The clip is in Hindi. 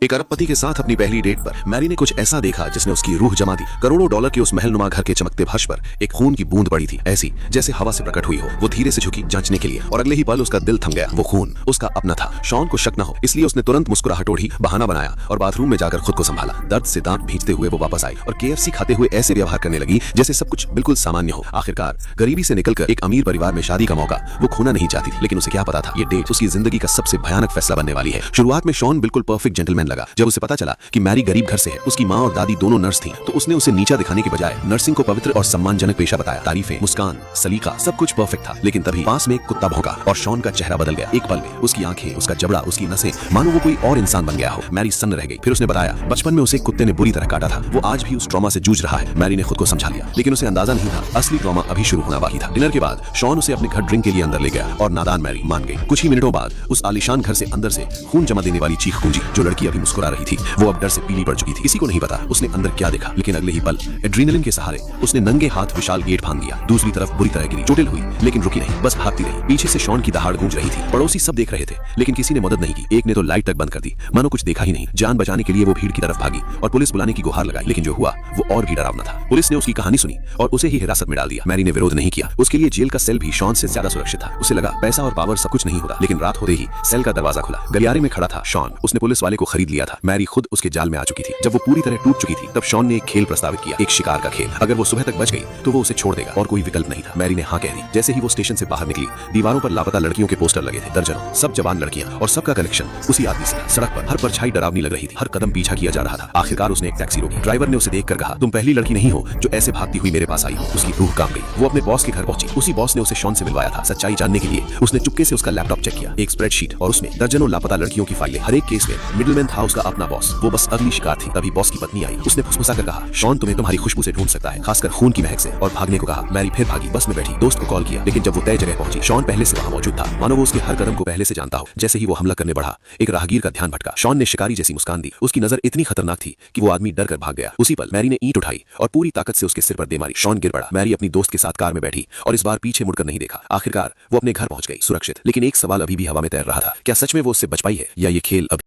एक अरबपति के साथ अपनी पहली डेट पर मैरी ने कुछ ऐसा देखा जिसने उसकी रूह जमा दी। करोड़ों डॉलर के उस महलनुमा घर के चमकते फर्श पर एक खून की बूंद पड़ी थी, ऐसी जैसे हवा से प्रकट हुई हो। वो धीरे से झुकी जांचने के लिए और अगले ही पल उसका दिल थम गया। वो खून उसका अपना था। शॉन को शक न हो इसलिए उसने तुरंत मुस्कुराहट ओढ़ी, बहाना बनाया और बाथरूम में जाकर खुद को संभाला। दर्द से दांत भींचते हुए वो वापस आई और KFC खाते हुए ऐसे व्यवहार करने लगी जैसे सब कुछ बिल्कुल सामान्य हो। आखिरकार गरीबी से निकलकर एक अमीर परिवार में शादी का मौका वो खोना नहीं चाहती थी, लेकिन उसे क्या पता था ये डेट उसकी जिंदगी का सबसे भयानक फैसला बनने वाली है। शुरुआत में शॉन बिल्कुल परफेक्ट जेंटलमैन लगा। जब उसे पता चला कि मैरी गरीब घर से है, उसकी माँ और दादी दोनों नर्स थीं, तो उसने उसे नीचा दिखाने के बजाय नर्सिंग को पवित्र और सम्मानजनक पेशा बताया। तारीफें, मुस्कान, सलीका, सब कुछ परफेक्ट था। लेकिन तभी पास में एक कुत्ता भौंका और शॉन का चेहरा बदल गया। एक पल में उसकी आंखें, उसका जबड़ा, उसकी नसें मानो वो कोई और इंसान बन गया हो। मैरी सन्न रह गई। फिर उसने बताया बचपन में उसे कुत्ते ने बुरी तरह काटा था। वो आज भी उस ट्रॉमा से जूझ रहा है। मैरी ने खुद को समझा लिया, लेकिन उसे अंदाजा नहीं था असली ट्रॉमा अभी शुरू होना बाकी था। डिनर के बाद शॉन उसे अपने घर ड्रिंक के लिए अंदर ले गया और नादान मैरी मान गई। कुछ ही मिनटों बाद उस आलीशान घर से अंदर से खून जमा देने वाली चीख गूंजी। जो लड़की अभी मुस्कुरा रही थी वो अब डर से पीली पड़ चुकी थी। किसी को नहीं पता उसने अंदर क्या देखा, लेकिन अगले ही पल एड्रेनलिन के सहारे उसने नंगे हाथ विशाल गेट फांद दिया। दूसरी तरफ बुरी तरह गिरी, चोटिल हुई, लेकिन रुकी नहीं, बस भागती रही। पीछे से शॉन की दहाड़ गूंज रही थी। पड़ोसी सब देख रहे थे, लेकिन किसी ने मदद नहीं की। एक ने तो लाइट तक बंद कर दी, मानो कुछ देखा ही नहीं। जान बचाने के लिए वो भीड़ की तरफ भागी और पुलिस बुलाने की गुहार लगाई, लेकिन जो हुआ वो और भी डरावना था। पुलिस ने उसकी कहानी सुनी और उसे ही हिरासत में डाल दिया। मैरी ने विरोध नहीं किया। उसके लिए जेल का सेल भी शॉन से ज्यादा सुरक्षित था। उसे लगा पैसा और पावर सब कुछ नहीं होता, लेकिन रात होते ही सेल का दरवाजा खुला। गलियारे में खड़ा था शॉन। उसने पुलिस वाले को खरीद लिया था। मैरी खुद उसके जाल में आ चुकी थी। जब वो पूरी तरह टूट चुकी थी तब शॉन ने एक खेल प्रस्तावित किया, एक शिकार का खेल। अगर वो सुबह तक बच गई तो वो उसे छोड़ देगा और कोई विकल्प नहीं था। मैरी ने हाँ कह दी। जैसे ही वो स्टेशन से बाहर निकली, दीवारों पर लापता लड़कियों के पोस्टर लगे थे, दर्जनों, सब जवान लड़कियां, और सबका कलेक्शन उसी आदमी से था। सड़क पर हर परछाई डरावनी लग रही थी। हर कदम पीछा किया जा रहा था। आखिरकार उसने एक टैक्सी रोकी। ड्राइवर ने उसे देखकर कहा, तुम पहली लड़की नहीं हो जो ऐसे भागती हुई मेरे पास आई हो। उसकी रूह कांप गई। वो अपने बॉस के घर पहुंची। उसी बॉस ने उसे शॉन से मिलवाया था। सच्चाई जानने के लिए उसने चुपके से उसका लैपटॉप चेक किया, एक स्प्रेडशीट, और उसमें दर्जनों लापता लड़कियों की फाइलें। हर एक केस में मिडलमैन था उसका अपना बॉस। वो बस अगली शिकार थी। तभी बॉस की पत्नी आई। उसने फुसफुसाकर कहा, शॉन तुम्हें तुम्हारी खुशबू से ढूंढ सकता है, खासकर खून की महक से, और भागने को कहा। मैरी फिर भागी, बस में बैठी, दोस्त को कॉल किया, लेकिन जब वो तय जगह पहुंची शॉन पहले से वहां मौजूद था, मानो वो उसके हर कदम को पहले से जानता हो। जैसे ही वो हमला करने बढ़ा, एक राहगीर का ध्यान भटका। शॉन ने शिकारी जैसी मुस्कान दी। उसकी नजर इतनी खतरनाक थी कि वो आदमी डर कर भाग गया। उसी पल मैरी ने ईंट उठाई और पूरी ताकत से उसके सिर पर दे मारी। शॉन गिर पड़ा। मैरी अपनी दोस्त के साथ कार में बैठी और इस बार पीछे मुड़कर नहीं देखा। आखिरकार वो अपने घर पहुंच गई, सुरक्षित। लेकिन एक सवाल अभी भी हवा में तैर रहा था, क्या सच में वो उससे बच पाई है या ये खेल